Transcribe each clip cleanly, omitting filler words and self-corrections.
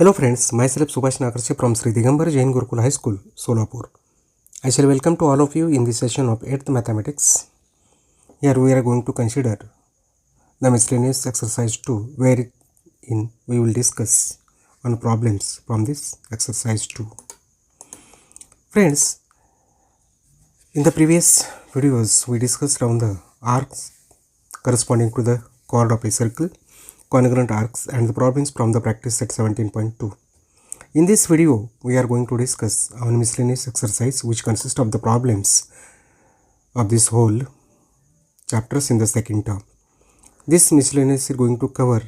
Hello friends, myself Subhash Nakarse from Sri Digambar Jain Gurukul High School, Solapur. I shall welcome to all of you in this session of 8th Mathematics. Here we are going to consider the miscellaneous exercise 2, wherein we will discuss on problems from this exercise 2. Friends, in the previous videos we discussed around the arcs corresponding to the chord of a circle, congruent arcs, and the problems from the practice set 17.2. In this video, we are going to discuss on miscellaneous exercise, which consists of the problems of this whole chapters in the second term. This miscellaneous is going to cover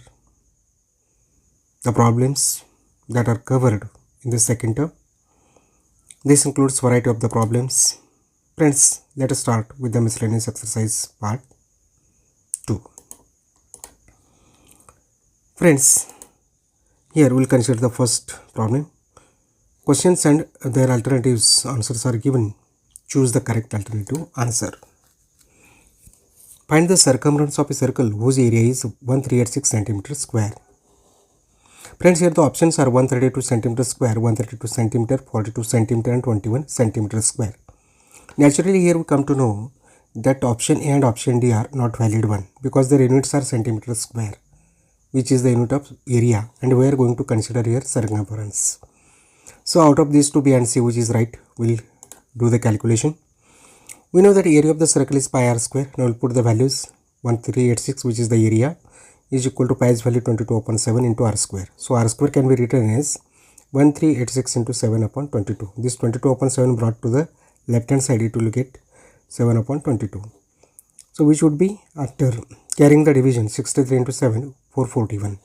the problems that are covered in the second term. This includes variety of the problems. Friends, let us start with the miscellaneous exercise part 2. Friends, here we will consider the first problem. Questions and their alternatives answers are given. Choose the correct alternative answer. Find the circumference of a circle whose area is 1386 cm square. Friends, here the options are 132 cm square, 132 cm, 42 cm and 21 cm square. Naturally, here we come to know that option A and option D are not valid one because their units are centimeter square, which is the unit of area, and we are going to consider here circumference. So out of these two, B and C, which is right, we'll do the calculation. We know that area of the circle is pi r square. Now we'll put the values. 1386, which is the area, is equal to pi's value 22 upon 7 into r square. So r square can be written as 1386 into 7 upon 22. This 22 upon 7 brought to the left hand side, it will get 7 upon 22. So which would be, after carrying the division, 63 into 7, 441.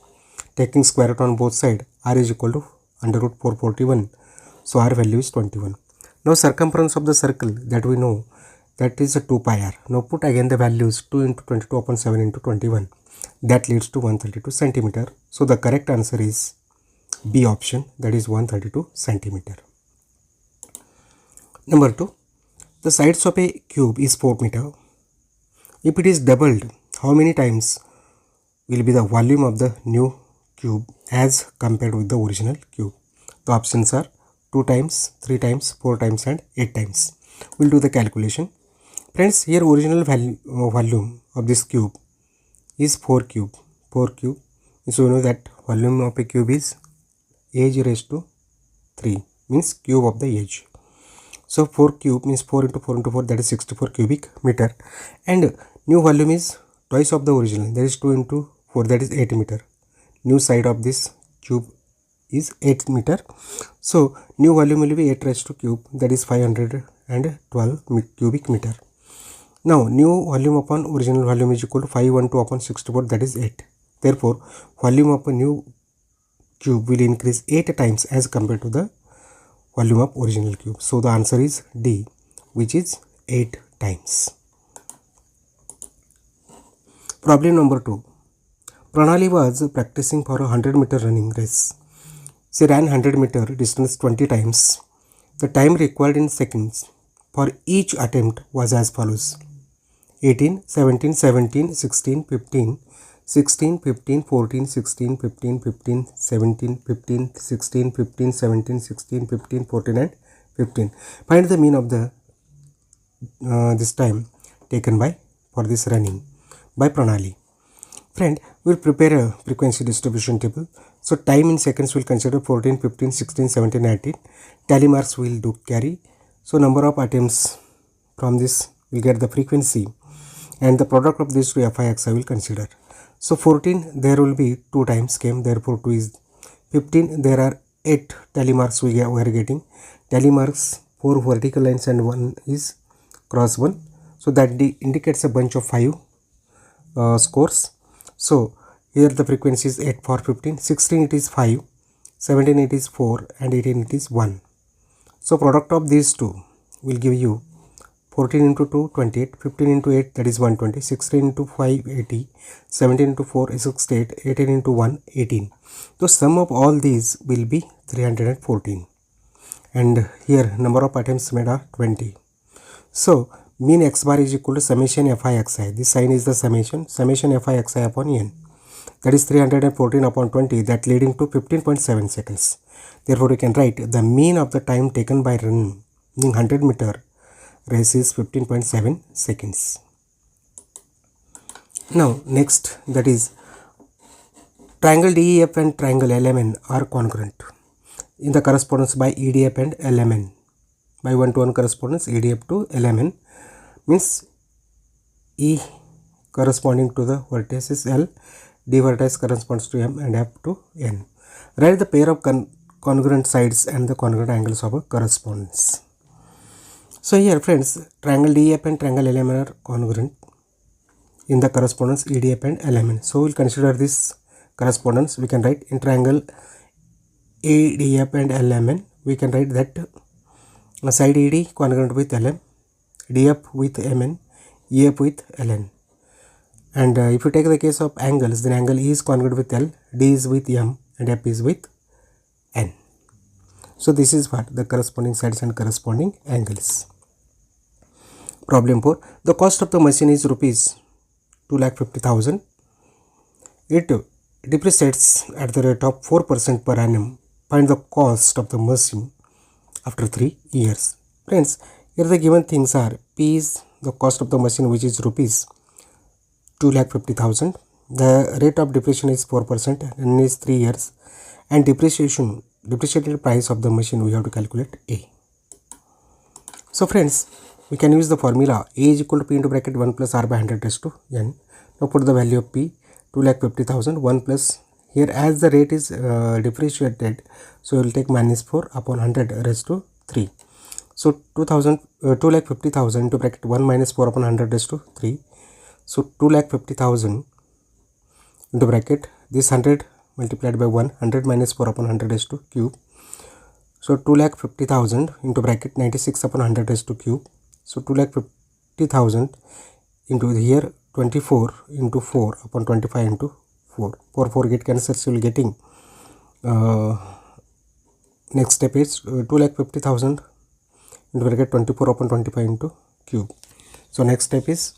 Taking square root on both sides, r is equal to under root 441. So r value is 21. Now circumference of the circle that we know, that is a 2 pi r. Now put again the values 2 into 22 upon 7 into 21. That leads to 132 centimeter. So the correct answer is B option, that is 132 centimeter. Number 2. The sides of a cube is 4 meter. If it is doubled, how many times will be the volume of the new cube as compared with the original cube? The options are 2 times, 3 times, 4 times and 8 times. We'll do the calculation. Friends, here original volume of this cube is 4 cube. 4 cube. So you know that volume of a cube is age raised to 3, means cube of the age. So 4 cube means 4 into 4 into 4, that is 64 cubic meter. And new volume is twice of the original, that is 2 into 4, that is 8 meter. New side of this cube is 8 meter. So new volume will be 8 raised to cube, that is 512 cubic meter. Now new volume upon original volume is equal to 512 upon 64, that is 8. Therefore volume of a new cube will increase 8 times as compared to the volume of original cube. So the answer is D, which is 8 times. Problem number 2. Pranali was practicing for a 100-meter running race. She ran 100-meter distance 20 times. The time required in seconds for each attempt was as follows: 18, 17, 17, 16, 15, 16, 15, 14, 16, 15, 15, 17, 15, 16, 15, 17, 16, 15, 14 and 15. Find the mean of the this time taken by for this running by Pranali. Friend, we will prepare a frequency distribution table. So time in seconds will consider 14, 15, 16, 17, 18. Tally marks will do carry. So number of attempts from this will get the frequency, and the product of these two fi xi will consider. So 14, there will be 2 times came, therefore 2 is 15. There are 8 tally marks we are getting. Tally marks 4 vertical lines and 1 is cross 1. So that indicates a bunch of 5 scores. So here the frequency is 8 for 15, 16 it is 5, 17 it is 4 and 18 it is 1. So product of these two will give you 14 into 2, 28, 15 into 8, that is 120, 16 into 5, 80, 17 into 4 is 68, 18 into 1, 18. So sum of all these will be 314. And here number of attempts made are 20. So mean x bar is equal to summation fi xi. This sign is the summation fi xi upon n. that is 314 upon 20, that leading to 15.7 seconds. Therefore, we can write the mean of the time taken by running 100 meter race is 15.7 seconds. Now next, that is triangle DEF and triangle LMN are congruent in the correspondence by EDF and LMN. By 1-to-1 correspondence, EDF to LMN means E corresponding to the vertex is L, D vertex corresponds to M, and F to N. Write the pair of congruent sides and the congruent angles of a correspondence. So here friends, triangle DEF and triangle LMN are congruent in the correspondence EDF and LMN. So we'll consider this correspondence. We can write in triangle EDF and LMN, we can write that side ED congruent with LM, DF with MN, EF with LN. And if you take the case of angles, then angle E is congruent with L, D is with M, and F is with N. So this is what the corresponding sides and corresponding angles. Problem 4. The cost of the machine is rupees 2,50,000. It depreciates at the rate of 4% per annum. Find the cost of the machine after 3 years. Friends, here the given things are: P is the cost of the machine, which is rupees 2,50,000. The rate of depreciation is 4% and is 3 years. And depreciated price of the machine we have to calculate A. So friends, we can use the formula A is equal to P into bracket 1 plus R by 100 raised to N. Now put the value of P, 2,50,000, 1 plus, here as the rate is depreciated, so we will take minus 4 upon 100 raised to 3. So 2,50,000 into bracket 1 minus 4 upon 100 raised to 3. So 2,50,000 into bracket this 100 multiplied by 100 minus 4 upon 100 raised to cube. So 2,50,000 into bracket 96 upon 100 raised to cube. So 2,50,000 into here 24 into 4 upon 25 into 4. 4 get cancelled, so you will getting next step is 2,50,000 into bracket 24 upon 25 into cube. So next step is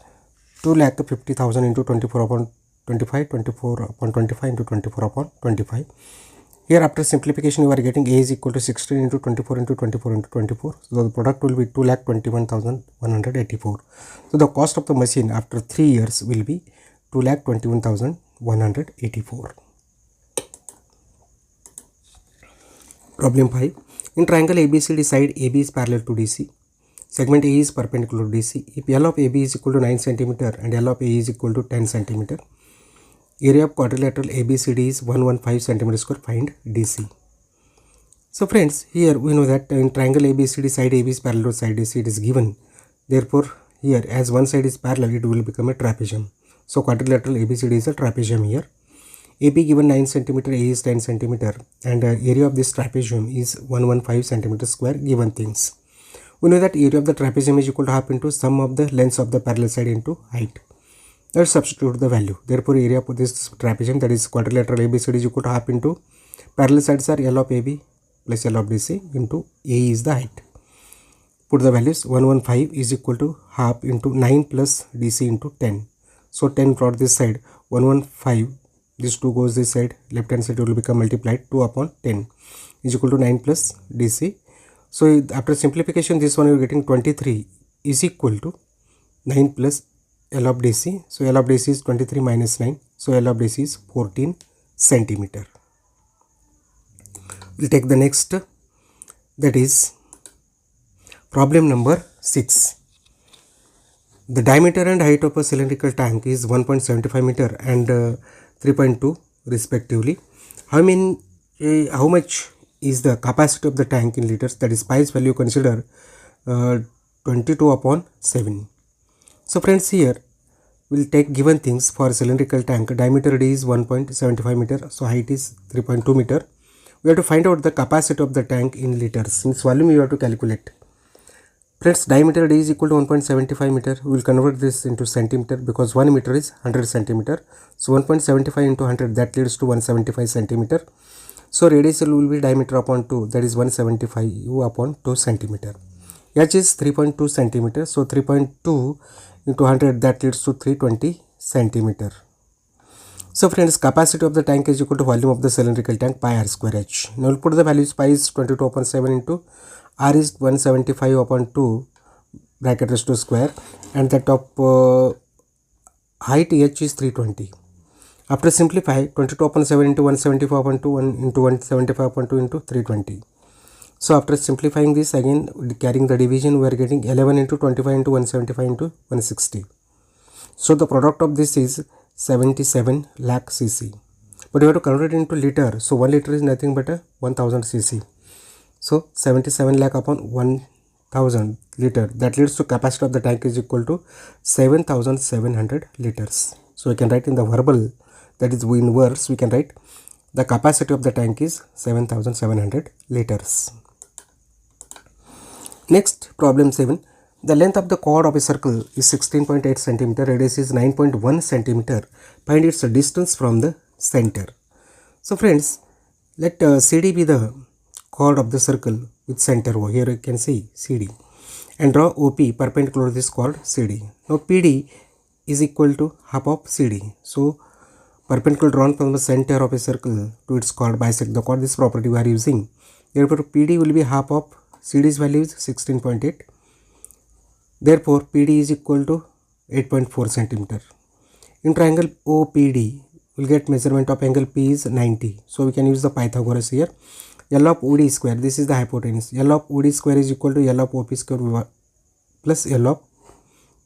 2,50,000 into 24 upon 25, 24 upon 25 into 24 upon 25. Here after simplification you are getting A is equal to 16 into 24 into 24 into 24. So the product will be 2,21,184. So the cost of the machine after 3 years will be 2,21,184. Problem 5. In triangle ABCD, side AB is parallel to DC. Segment A is perpendicular to DC. If L of AB is equal to 9 cm and L of A is equal to 10 cm, area of quadrilateral ABCD is 115 cm square. Find DC. So friends, here we know that in triangle ABCD, side AB is parallel to side AC, it is given. Therefore, here as one side is parallel, it will become a trapezium. So quadrilateral ABCD is a trapezium here. AB given 9 cm, A is 10 cm, and area of this trapezium is 115 cm square. Given things, we know that area of the trapezium is equal to half into sum of the lengths of the parallel side into height. Let's substitute the value. Therefore, area of this trapezium, that is quadrilateral ABCD, is equal to half into parallel sides are L of AB plus L of DC into A is the height. Put the values. 115 is equal to half into 9 plus DC into 10. So 10 brought this side, 115, this 2 goes this side, left hand side will become multiplied 2 upon 10 is equal to 9 plus DC. So after simplification, this one you are getting 23 is equal to 9 plus L of DC. So L of DC is 23 minus 9. So L of DC is 14 centimeter. We'll take the next, that is problem number 6. The diameter and height of a cylindrical tank is 1.75 meter and 3.2 respectively. How much is the capacity of the tank in liters? That is pi's value consider 22 upon 7. So friends, here we'll take given things for cylindrical tank. Diameter D is 1.75 meter, so height is 3.2 meter. We have to find out the capacity of the tank in liters. Since volume you have to calculate. Friends, diameter D is equal to 1.75 meter. We will convert this into centimeter because 1 meter is 100 centimeter. So 1.75 into 100, that leads to 175 centimeter. So radius will be diameter upon 2, that is 175 upon 2 centimeter. H is 3.2 centimeter. So 3.2 into 100, that leads to 320 centimeter. So friends, capacity of the tank is equal to volume of the cylindrical tank pi r square h. Now we'll put the values. Pi is 22/7 into r is 175/2 bracket raised to square, and the top height h is 320. After simplify, 22/7 into 175/2 into 175/2 into 320. So after simplifying this again, carrying the division, we are getting 11 into 25 into 175 into 160. So the product of this is 77 lakh cc. But we have to convert it into liter. So 1 liter is nothing but a 1000 cc. So 77 lakh upon 1000 liter. That leads to capacity of the tank is equal to 7700 liters. So we can write in the verbal, that is in words, we can write the capacity of the tank is 7700 liters. Next, problem 7. The length of the chord of a circle is 16.8 cm, radius is 9.1 cm. Find its distance from the center. So friends, let CD be the chord of the circle with center over here. You can see CD, and draw OP perpendicular to this chord CD. Now PD is equal to half of CD. So perpendicular drawn from the center of a circle to its chord bisect the chord. This property we are using. Therefore PD will be half of CD's value is 16.8. Therefore PD is equal to 8.4 cm. In triangle OPD, we'll get measurement of angle P is 90. So we can use the Pythagoras here. L of OD square, this is the hypotenuse. L of OD square is equal to L of OP square plus L of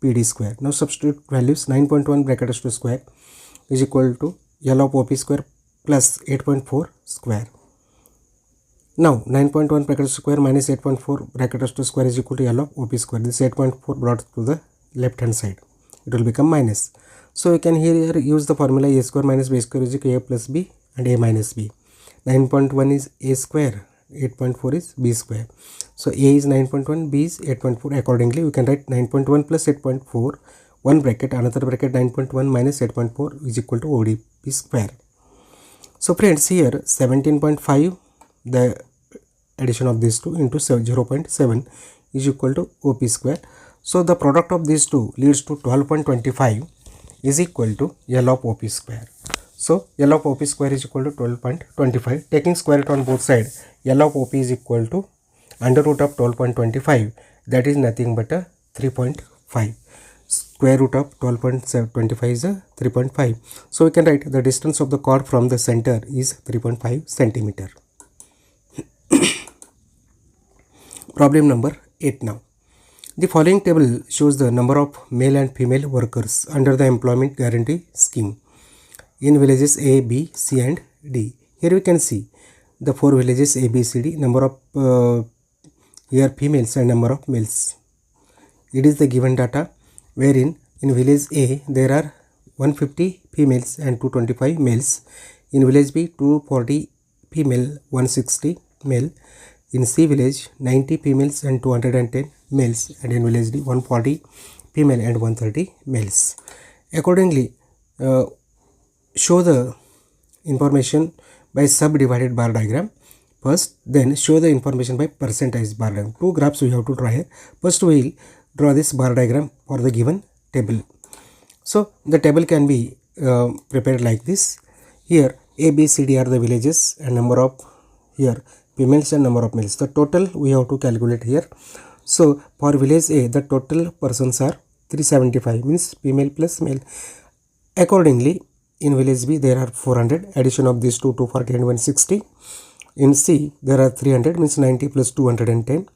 PD square. Now substitute values. 9.1 bracket to square is equal to L of OP square plus 8.4 square. Now 9.1 bracket square minus 8.4 bracket to square is equal to L of OP square. This 8.4 brought to the left hand side. It will become minus. So you can here use the formula a square minus b square is equal to a plus b and a minus b. 9.1 is a square, 8.4 is b square. So a is 9.1, b is 8.4. Accordingly, we can write 9.1 plus 8.4, one bracket, another bracket 9.1 minus 8.4 is equal to ODP square. So friends, here 17.5, the addition of these two into 0.7 is equal to OP square. So the product of these two leads to 12.25 is equal to L of OP square. So L of OP square is equal to 12.25. Taking square root on both sides, L of OP is equal to under root of 12.25. That is nothing but a 3.5. Square root of 12.25 is a 3.5. So we can write the distance of the chord from the center is 3.5 centimeter. Problem number 8 now. The following table shows the number of male and female workers under the employment guarantee scheme in villages A, B, C and D. Here we can see the 4 villages A, B, C, D, number of here females and number of males. It is the given data wherein in village A there are 150 females and 225 males. In village B 240 female, 160 male. In C village 90 females and 210 males, and in village D 140 female and 130 males. Accordingly, show the information by subdivided bar diagram first, then show the information by percentage bar diagram. Two graphs we have to draw here. First we will draw this bar diagram for the given table. So the table can be prepared like this. Here A, B, C, D are the villages and number of here females and number of males. The total we have to calculate here. So for village A, the total persons are 375, means female plus male. Accordingly, in village B there are 400, addition of these two 240 and 160. In C there are 300, means 90 plus 210.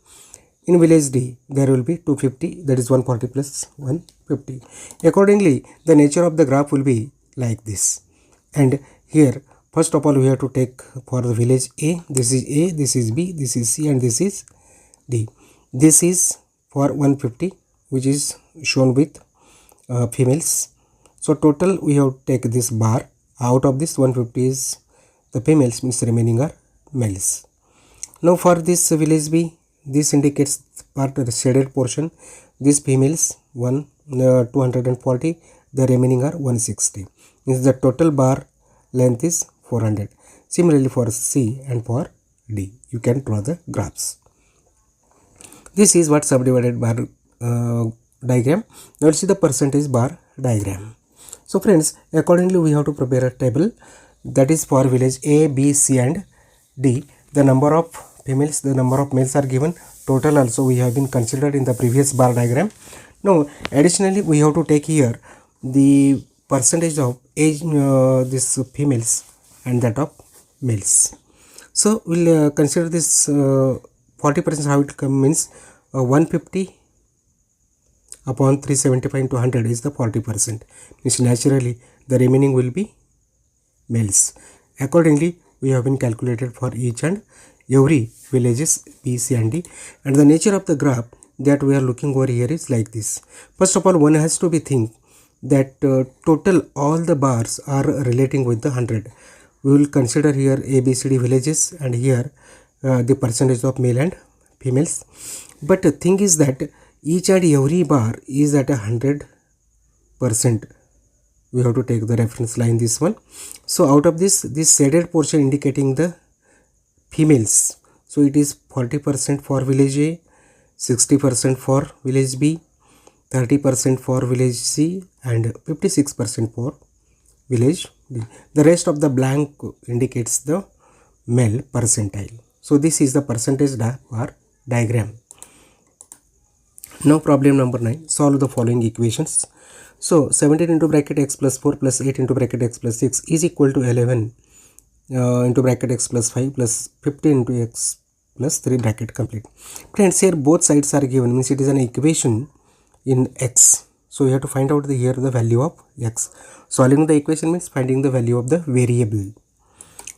In village D there will be 250, that is 140 plus 150. Accordingly, the nature of the graph will be like this. And here first of all we have to take for the village A, this is B, this is C and this is D. This is for 150 which is shown with females. So total we have to take this bar. Out of this 150 is the females, means remaining are males. Now for this village B, this indicates part the shaded portion. These females 240, the remaining are 160. Means the total bar length is 400. Similarly for C and for D, you can draw the graphs. This is what subdivided bar diagram. Now let's see the percentage bar diagram. So friends, accordingly we have to prepare a table that is for village A, B, C and D. The number of females, the number of males are given. Total also we have been considered in the previous bar diagram. Now additionally we have to take here the percentage of age this females and that of males. So we'll consider this 40% how it means 150 upon 375 into 100 is the 40%, means naturally the remaining will be males. Accordingly we have been calculated for each and every villages B, C and D, and the nature of the graph that we are looking over here is like this. First of all, one has to be think that total all the bars are relating with the 100. We will consider here A, B, C, D villages and here the percentage of male and females, but the thing is that each and every bar is at 100%. We have to take the reference line, this one. So out of this shaded portion indicating the females, so it is 40% for village A, 60% for village B, 30% for village C and 56% for village D. The rest of the blank indicates the male percentile. So this is the percentage bar diagram. Now problem number 9, solve the following equations. So 17 into bracket x plus 4 plus 8 into bracket x plus 6 is equal to 11 into bracket x plus 5 plus 15 into x plus 3 bracket complete. Friends, here both sides are given, means it is an equation in x. So you have to find out here the value of x. Solving the equation means finding the value of the variable.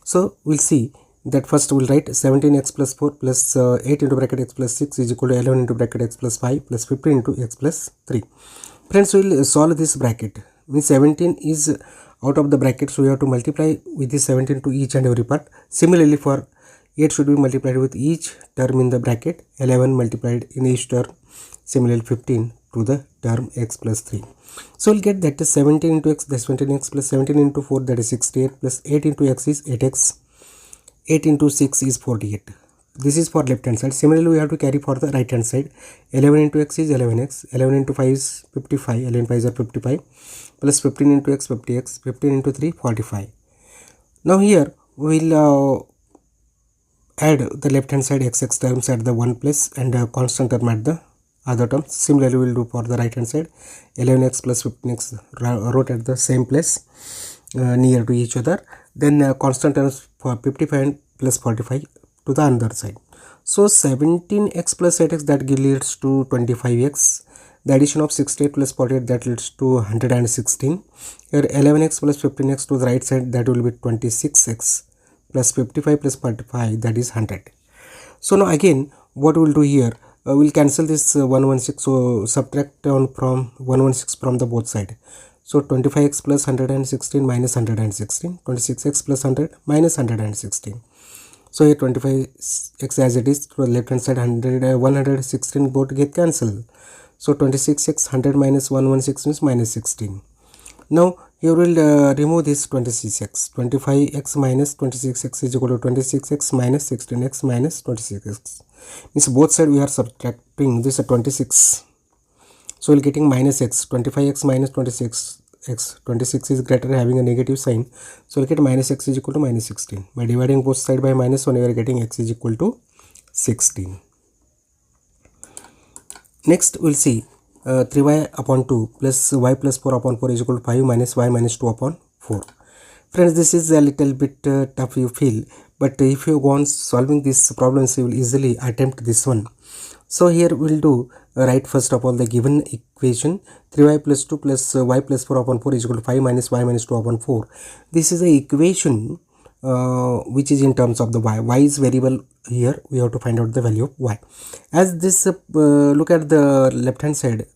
So we'll see that first we'll write 17x plus 4 plus 8 into bracket x plus 6 is equal to 11 into bracket x plus 5 plus 15 into x plus 3. Friends, we will solve this bracket, means 17 is out of the bracket, so we have to multiply with this 17 to each and every part. Similarly for 8 should be multiplied with each term in the bracket, 11 multiplied in each term, similarly 15 to the term x plus 3. So we'll get that is 17 into x, that's 17x plus 17 into 4, that is 68 plus 8 into x is 8x, 8 into 6 is 48. This is for left hand side. Similarly we have to carry for the right hand side. 11 into x is 11x, 11 into 5 is 55, 11 5 are 55 plus 15 into x 50x, 15 into 3 45. Now here we will add the left hand side xx terms at the one place and constant term at the other term. Similarly we will do for the right hand side. 11x plus 15x wrote at the same place near to each other. Then constant terms for 55 plus 45 to the other side. So 17x plus 8x that leads to 25x. The addition of 68 plus 48 that leads to 116. Here 11x plus 15x to the right side, that will be 26x plus 55 plus 45, that is 100. So now again what we will do here, we'll cancel this 116, so subtract down from 116 from the both side. So 25x plus 116 minus 116, 26x plus 100 minus 116. So here 25x as it is, to the left hand side 116 both get cancelled. So 26x 100 minus 116 is minus 16. Now here we will remove this 26x. 25x minus 26x is equal to 26x minus 16x minus 26x. Means both sides we are subtracting this 26. So we are getting minus x. 25x minus 26x. 26 is greater, having a negative sign. So we'll get minus x is equal to minus 16. By dividing both sides by minus 1, we are getting x is equal to 16. Next we'll see 3y upon 2 plus y plus 4 upon 4 is equal to 5 minus y minus 2 upon 4. Friends, this is a little bit tough you feel, but if you go on solving these problems you will easily attempt this one. So here we will do write first of all the given equation 3y plus 2 plus y plus 4 upon 4 is equal to 5 minus y minus 2 upon 4. This is the equation which is in terms of the y is variable. Here we have to find out the value of y. As this look at the left hand side,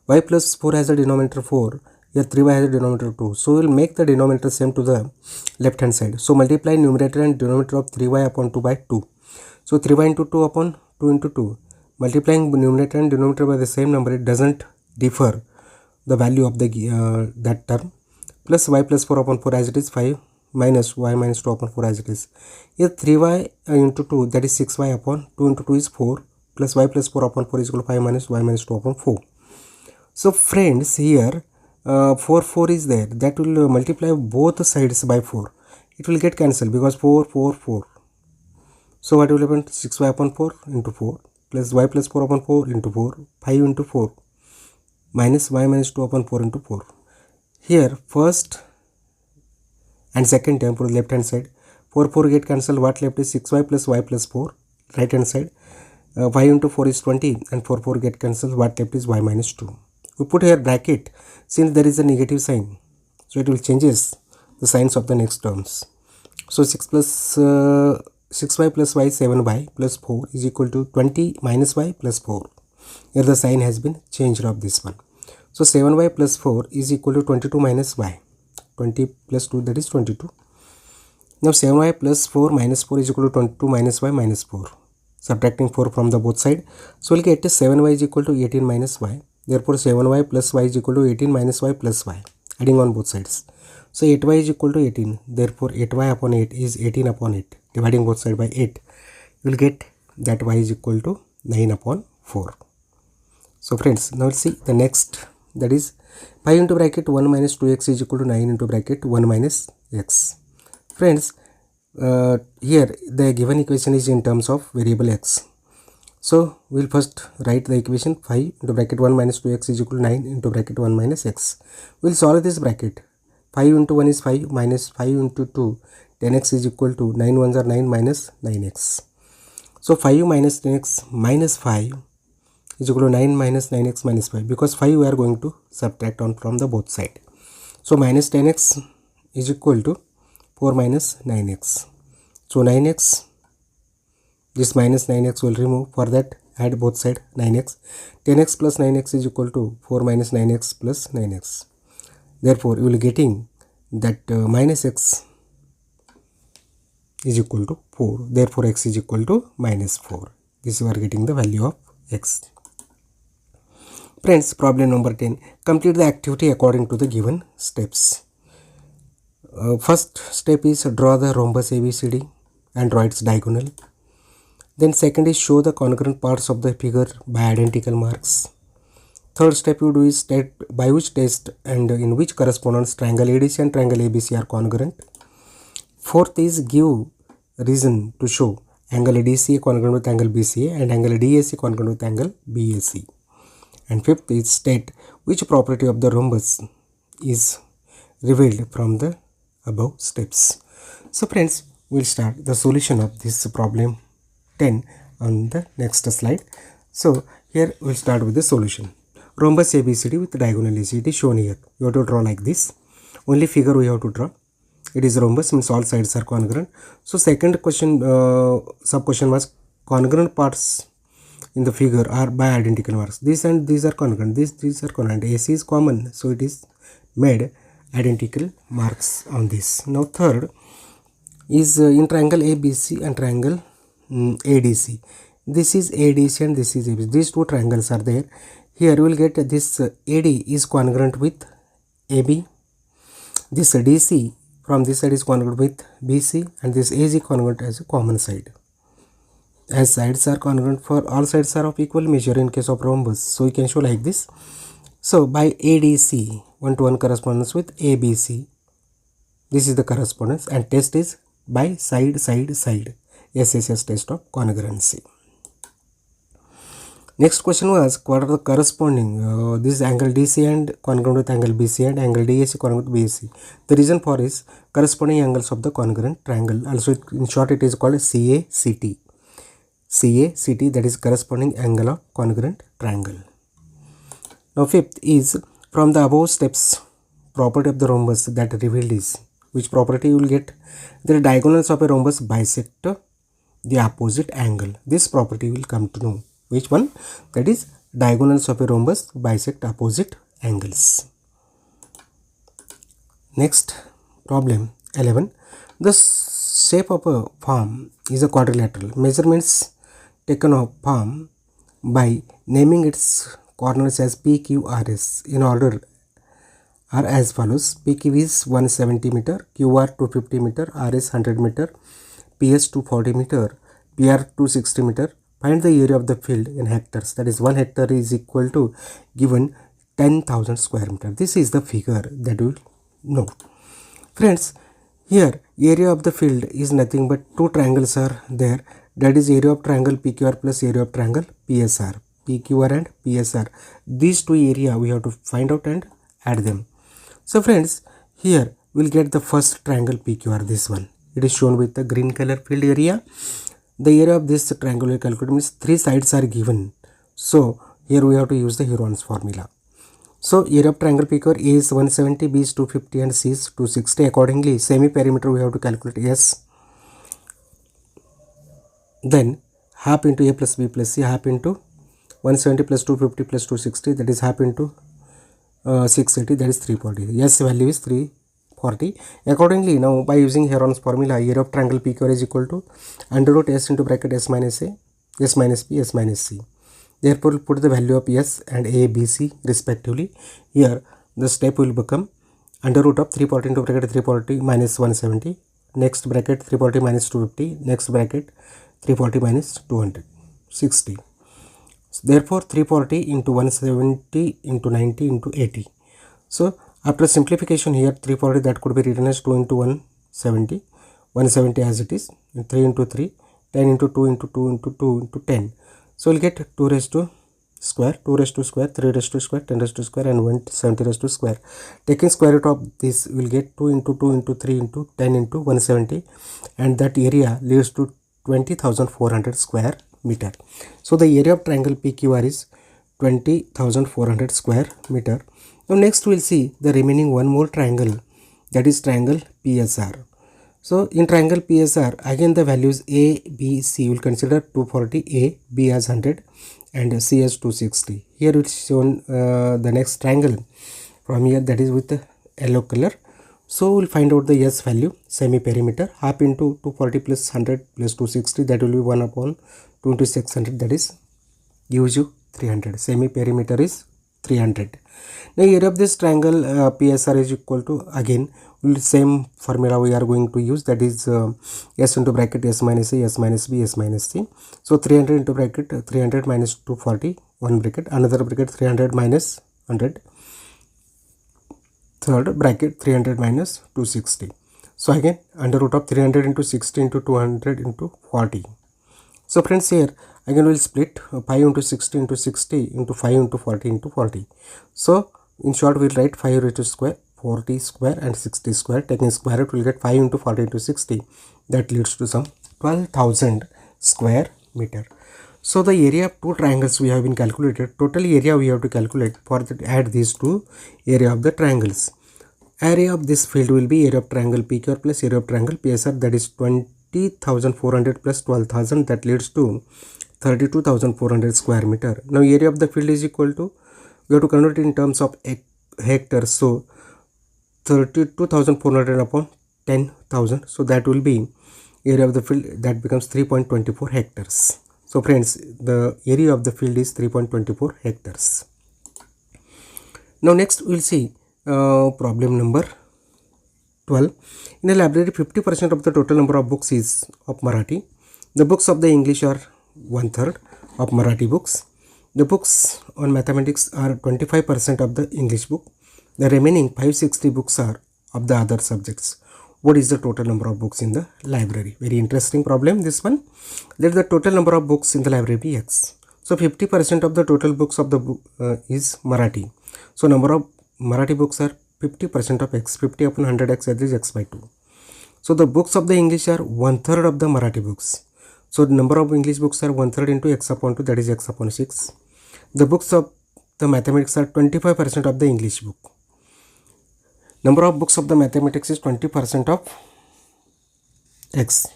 y plus 4 has a denominator 4, here 3y has a denominator 2. So we will make the denominator same to the left hand side. So multiply numerator and denominator of 3y upon 2 by 2. So 3y into 2 upon 2 into 2. Multiplying numerator and denominator by the same number, it doesn't differ the value of the that term. Plus y plus 4 upon 4 as it is 5 minus y minus 2 upon 4 as it is. Here 3y into 2, that is 6y upon 2 into 2 is 4 plus y plus 4 upon 4 is equal to 5 minus y minus 2 upon 4. So friends, here 4 is there, that will multiply both sides by 4. It will get cancelled because 4 4 4. So what will happen? 6y upon 4 into 4 plus y plus 4 upon 4 into 4, 5 into 4 minus y minus 2 upon 4 into 4. Here first and second term for the left hand side, 4 4 get cancelled. What left is 6y plus y plus 4, right hand side. 5 into 4 is 20 and 4 4 get cancelled. What left is y minus 2. We put here bracket since there is a negative sign, so it will changes the signs of the next terms. So 6y plus y 7y plus 4 is equal to 20 minus y plus 4. Here the sign has been changed of this one. So 7y plus 4 is equal to 22 minus y. 20 plus 2, that is 22. Now 7y plus 4 minus 4 is equal to 22 minus y minus 4. Subtracting 4 from the both side. So we'll get 7y is equal to 18 minus y. Therefore 7y plus y is equal to 18 minus y plus y. Adding on both sides. So 8y is equal to 18. Therefore 8y upon 8 is 18 upon 8. Dividing both sides by 8. You will get that y is equal to 9 upon 4. So friends, now let's see the next, that is 5 into bracket 1 minus 2x is equal to 9 into bracket 1 minus x. Friends, here the given equation is in terms of variable x. So we'll first write the equation 5 into bracket 1 minus 2x is equal to 9 into bracket 1 minus x. We'll solve this bracket. 5 into 1 is 5 minus 5 into 2, 10x is equal to 9 ones are 9 minus 9x. So 5 minus 10x minus 5 is equal to 9 minus 9x minus 5, because 5 we are going to subtract on from the both side. So minus 10x is equal to 4 minus 9x. So 9x, this minus 9x will remove. For that add both side 9x. 10x plus 9x is equal to 4 minus 9x plus 9x. Therefore you will getting that minus x is equal to 4. Therefore x is equal to minus 4. This you are getting the value of x. Friends, problem number 10. Complete the activity according to the given steps. First step is draw the rhombus ABCD and draw its diagonal. Then second is show the congruent parts of the figure by identical marks. Third step you do is state by which test and in which correspondence triangle ADC and triangle ABC are congruent. Fourth is give reason to show angle ADCA congruent with angle BCA and angle DAC congruent with angle BAC. And fifth is state which property of the rhombus is revealed from the above steps. So friends, we'll start the solution of this problem 10 on the next slide. So here we'll start with the solution. Rhombus ABCD with diagonal AC, it is shown here. You have to draw like this. Only figure we have to draw. It is rhombus, means all sides are congruent. So second question, sub question was congruent parts in the figure are by identical marks. These and these are congruent. These are congruent. AC is common, so it is made identical marks on this. Now third is in triangle ABC and triangle ADC. This is ADC and this is ABC. These two triangles are there. Here you will get this AD is congruent with AB. This DC from this side is congruent with BC, and this AC congruent as a common side. As sides are congruent for all sides are of equal measure in case of rhombus, so you can show like this. So by ADC, 1-to-1 correspondence with ABC, this is the correspondence, and test is by side. SSS test of congruency. Next question was what are the corresponding this angle DC and congruent with angle BC and angle DAC congruent with BAC. The reason for is corresponding angles of the congruent triangle. Also in short it is called CACT. CACT, that is corresponding angle of congruent triangle. Now fifth is from the above steps property of the rhombus that revealed is, which property you will get? The diagonals of a rhombus bisect the opposite angle. This property will come to know. Which one? That is diagonals of a rhombus bisect opposite angles. Next problem 11. The shape of a farm is a quadrilateral. Measurements taken of farm by naming its corners as PQRS in order are as follows. PQ is 170 meter, QR 250 meter, RS 100 meter, PS 240 meter, PR 260 meter. Find the area of the field in hectares. That is 1 hectare is equal to given 10,000 square meter. This is the figure that we know. Friends, here area of the field is nothing but two triangles are there. That is area of triangle PQR plus area of triangle PSR. PQR and PSR. These two area we have to find out and add them. So friends, here we'll get the first triangle PQR, this one. It is shown with the green color field area. The area of this triangle we calculate means three sides are given. So here we have to use the Heron's formula. So area of triangle PQR, A is 170, B is 250 and C is 260. Accordingly, semi-perimeter we have to calculate S. Then half into A plus B plus C, half into 170 plus 250 plus 260, that is half into 680, that is 340. S value is 340. Accordingly, now by using Heron's formula, area of triangle PQR is equal to under root S into bracket S minus A, S minus B, S minus C. Therefore, put the value of S and A, B, C respectively. Here, the step will become under root of 340 into bracket 340 minus 170. Next bracket 340 minus 250. Next bracket 340 minus 260. So, therefore, 340 into 170 into 90 into 80. So, after simplification here, 340 that could be written as 2 into 170. 170 as it is. 3 into 3. 10 into 2 into 2 into 2 into 10. So, we'll get 2 raised to square, 2 raised to square, 3 raised to square, 10 raised to square and 170 raised to square. Taking square root of this, we'll get 2 into 2 into 3 into 10 into 170 and that area leads to 20,400 square meter. So, the area of triangle PQR is 20,400 square meter. Now, next we'll see the remaining one more triangle, that is triangle PSR. So, in triangle PSR, again the values A, B, C will consider 240, A, B as 100 and C as 260. Here it's shown the next triangle from here, that is with the yellow color. So, we'll find out the S value, semi-perimeter, half into 240 plus 100 plus 260, that will be 1 upon 2 into 600, that is gives you 300. Semi-perimeter is 300. Now, area of this triangle PSR is equal to, again same formula we are going to use, that is S into bracket S minus A, S minus B, S minus C. So, 300 into bracket 300 minus 240, one bracket, another bracket 300 minus 100, third bracket 300 minus 260. So, again under root of 300 into 60 into 200 into 40. So, friends, here again we will split 5 into 60 into 60 into 5 into 40 into 40. So, in short we will write 5 raised to square, 40 square and 60 square. Taking square root, we will get 5 into 40 into 60. That leads to some 12,000 square meter. So, the area of two triangles we have been calculated. Total area we have to calculate for that, add these two area of the triangles. Area of this field will be area of triangle PQR plus area of triangle PSR, that is 20,400 plus 12,000, that leads to 32,400 square meter. Now, area of the field is equal to, we have to convert it in terms of hectares. So, 32,400 upon 10,000. So, that will be area of the field, that becomes 3.24 hectares. So, friends, the area of the field is 3.24 hectares. Now, next we will see problem number 12. In a library, 50% of the total number of books is of Marathi. The books of the English are 1/3 of Marathi books. The books on mathematics are 25% of the English book. The remaining 560 books are of the other subjects. What is the total number of books in the library? Very interesting problem, this one. Let the total number of books in the library be X. So, 50% of the total books of the book is Marathi. So, number of Marathi books are 50% of X. 50 upon 100X, that is X by 2. So, the books of the English are 1/3 of the Marathi books. So, the number of English books are 1/3 into X upon 2, that is X upon 6. The books of the mathematics are 25% of the English book. Number of books of the mathematics is 20% of X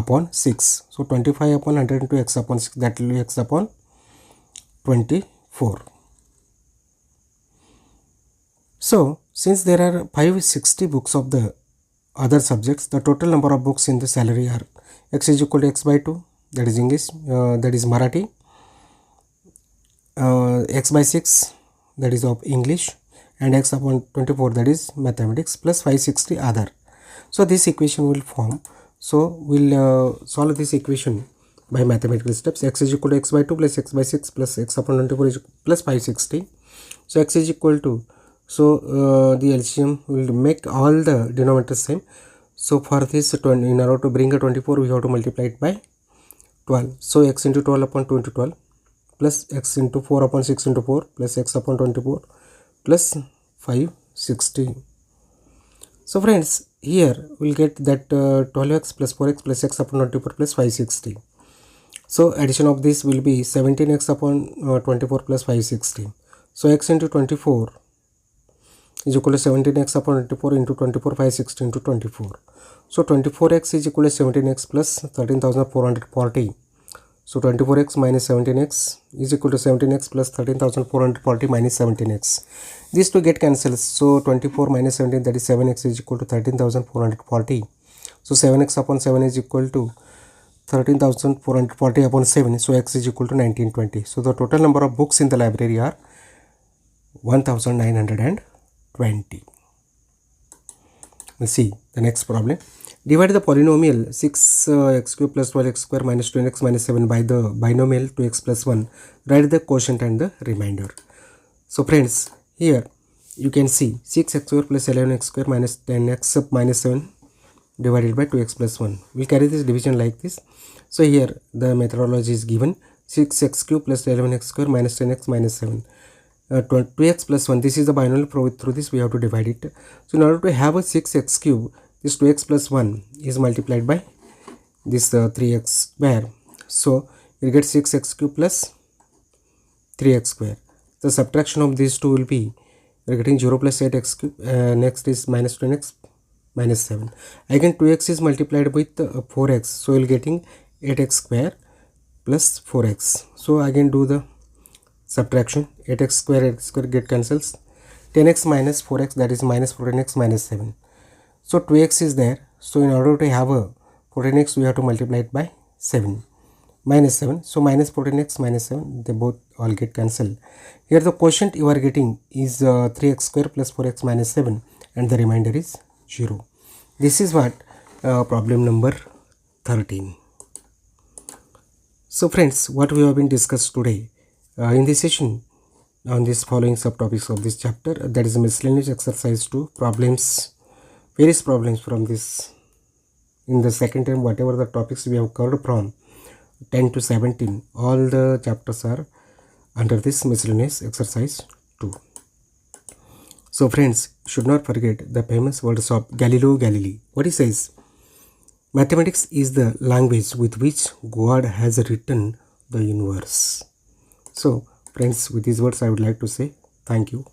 upon 6. So, 25 upon 100 into X upon 6, that will be X upon 24. So, since there are 560 books of the other subjects, the total number of books in the salary are X is equal to X by 2, that is English, that is Marathi, X by 6, that is of English, and X upon 24, that is mathematics, plus 560 other. So, this equation will form. So, we will solve this equation by mathematical steps. X is equal to X by 2 plus X by 6 plus X upon 24 is plus 560. So x is equal to, so the LCM will make all the denominators same. So for this 20, in order to bring a 24, we have to multiply it by 12. So x into 12 upon 2 into 12 plus x into 4 upon 6 into 4 plus x upon 24 plus 560. So friends, here we'll get that 12x plus 4x plus x upon 24 plus 560. So addition of this will be 17x upon 24 plus 560. So x into 24 is equal to 17x upon 24 into 24, 560 into 24. So 24x is equal to 17x plus 13,440. So 24x minus 17x is equal to 17x plus 13,440 minus 17x. These two get cancelled. So 24 minus 17, that is 7x, is equal to 13,440. So 7x upon 7 is equal to 13,440 upon 7. So x is equal to 1920. So the total number of books in the library are 1920. We'll see the next problem. Divide the polynomial 6x cube plus 12x square minus 20x minus 7 by the binomial 2x plus 1. Write the quotient and the remainder. So friends, here you can see 6x square plus 11x square minus 10x minus 7 divided by 2x plus 1. We'll carry this division like this. So here the methodology is given: 6x cube plus 11x square minus 10x minus 7. 2x plus 1, this is the binomial. Through this we have to divide it. So in order to have a 6x cube, this 2x plus 1 is multiplied by this 3x square. So you get 6x cube plus 3x square. The subtraction of these two will be, we are getting 0 plus 8x cube. Next is minus 10x minus 7. Again 2x is multiplied with 4x. So you will getting 8x square plus 4x. So again do the subtraction. 8x square get cancels. 10x minus 4x, that is minus 14x minus 7. So 2x is there. So in order to have a 14x, we have to multiply it by 7 minus 7. So minus 14x minus 7, they both all get cancelled. Here the quotient you are getting is 3x square plus 4x minus 7, and the remainder is 0. This is what problem number 13. So friends, what we have been discussed today in this session on this following subtopics of this chapter, that is miscellaneous exercise 2 problems, various problems from this in the second term. Whatever the topics we have covered from 10 to 17, all the chapters are under this miscellaneous exercise 2. So friends, should not forget the famous words of Galileo Galilei. What he says: mathematics is the language with which God has written the universe. So friends, with these words I would like to say thank you.